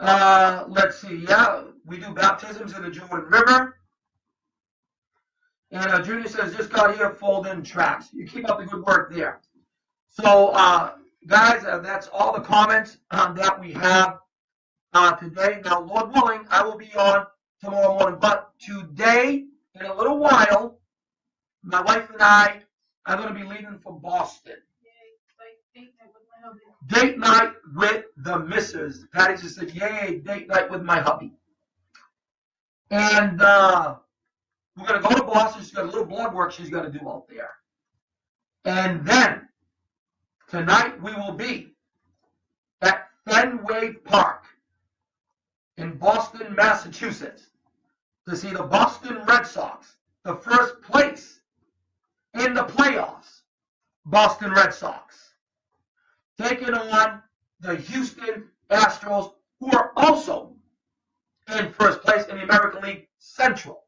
Let's see. Yeah, we do baptisms in the Jordan River. And Junior says, just got here folding tracks. You keep up the good work there. So, guys, that's all the comments that we have today. Now, Lord willing, I will be on tomorrow morning. But today, in a little while, my wife and I are going to be leaving for Boston. Date night with the missus. Patty just said, yay, date night with my hubby. And we're going to go to Boston. She's got a little blood work she's got to do out there. And then, tonight we will be at Fenway Park in Boston, Massachusetts, to see the Boston Red Sox, the first place in the playoffs, Boston Red Sox, taking on the Houston Astros, who are also in first place in the American League Central.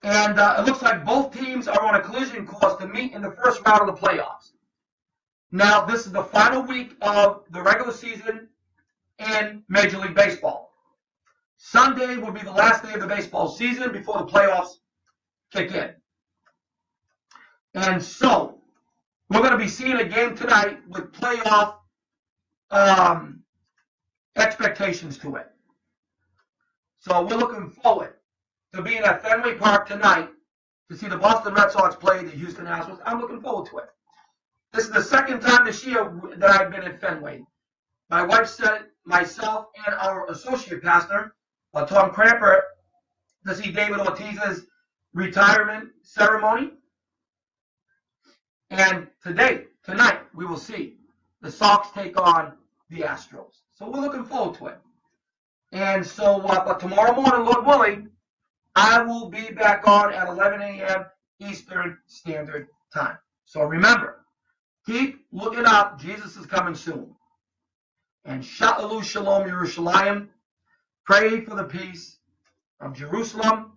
And it looks like both teams are on a collision course to meet in the first round of the playoffs. Now, this is the final week of the regular season in Major League Baseball. Sunday will be the last day of the baseball season before the playoffs kick in. And so, we're going to be seeing a game tonight with playoff expectations to it. So, we're looking forward to being at Fenway Park tonight to see the Boston Red Sox play the Houston Astros. I'm looking forward to it. This is the second time this year that I've been at Fenway. My wife sent myself and our associate pastor, Tom Cramper, to see David Ortiz's retirement ceremony. And tonight, we will see the Sox take on the Astros. So we're looking forward to it. And so, but tomorrow morning, Lord willing, I will be back on at 11 a.m. Eastern Standard Time. So remember, keep looking up. Jesus is coming soon. And Shalom Shalom Yerushalayim. Pray for the peace of Jerusalem.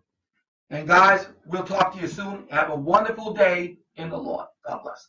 And guys, we'll talk to you soon. Have a wonderful day in the Lord. God bless.